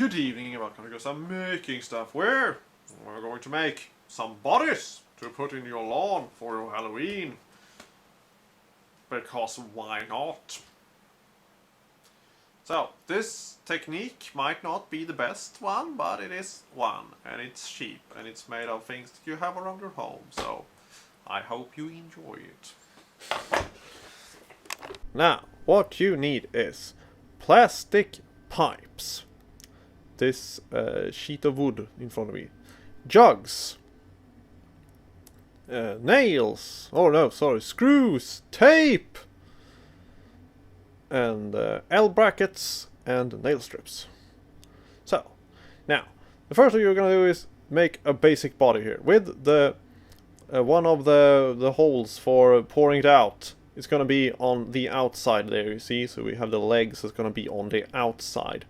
Good evening and welcome to Some Making Stuff, where we're going to make some bodies to put in your lawn for your Halloween. Because why not? So, this technique might not be the best one, but it is one, and it's cheap, and it's made of things that you have around your home, so I hope you enjoy it. Now, what you need is plastic pipes. This sheet of wood in front of me. Jugs. Nails. Oh no, sorry. Screws. Tape. And L brackets and nail strips. So, now, the first thing you're gonna do is make a basic body here. With the one of the holes for pouring it out. It's gonna be on the outside there, you see? So we have the legs that's gonna be on the outside.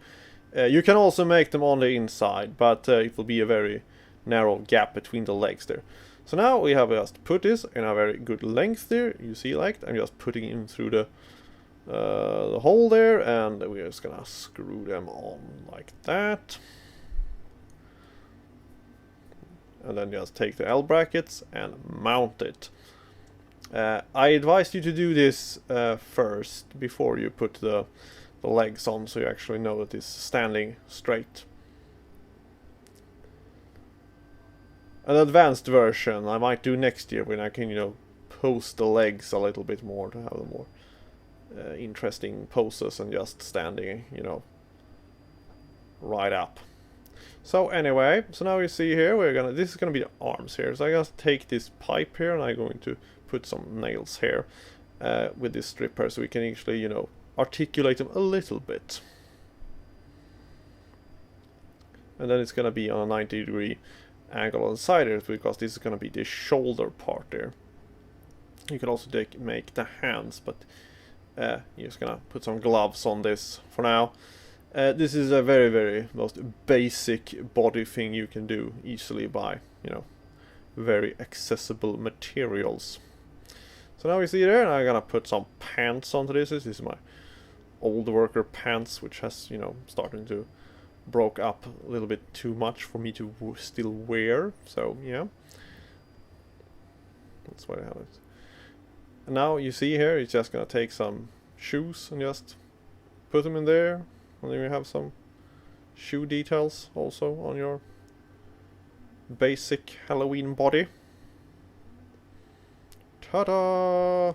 You can also make them on the inside, but it will be a very narrow gap between the legs there. So now we have just put this in a very good length there. You see, like I'm just putting in through the hole there, and we're just gonna screw them on like that. And then just take the L brackets and mount it. I advise you to do this first before you put the legs on, so you actually know that it's standing straight. An advanced version I might do next year when I can, pose the legs a little bit more to have the more interesting poses and just standing, right up. So anyway, so now you see here, this is gonna be the arms here. So I just take this pipe here and I'm going to put some nails here with this strip here, so we can actually, articulate them a little bit. And then it's gonna be on a 90-degree angle on the side here, because this is gonna be the shoulder part there. You can also make the hands, but you're just gonna put some gloves on this for now. This is a very, very most basic body thing you can do easily by, very accessible materials. So now we see there, and I'm gonna put some pants onto this. This is my old worker pants, which has, starting to broke up a little bit too much for me to still wear. So yeah, that's why I have it. And now you see here, it's just gonna take some shoes and just put them in there, and then you have some shoe details also on your basic Halloween body. Ta-da!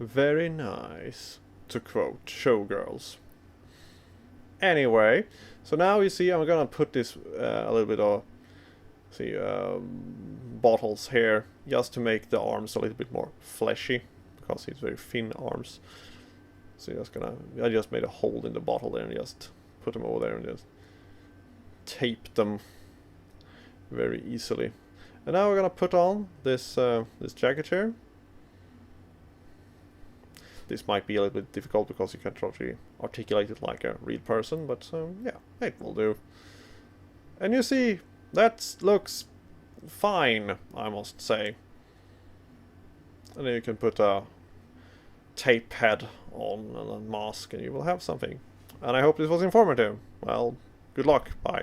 Very nice, to quote Showgirls. Anyway, so now you see I'm gonna put this a little bit of bottles here, just to make the arms a little bit more fleshy, because it's very thin arms. So I just made a hole in the bottle there and just put them over there and just tape them very easily. And now we're gonna put on this this jacket here. This might be a little bit difficult because you can't really articulate it like a real person, but yeah, it will do. And you see, that looks fine, I must say. And then you can put a tape head on and a mask, and you will have something. And I hope this was informative. Well, good luck. Bye.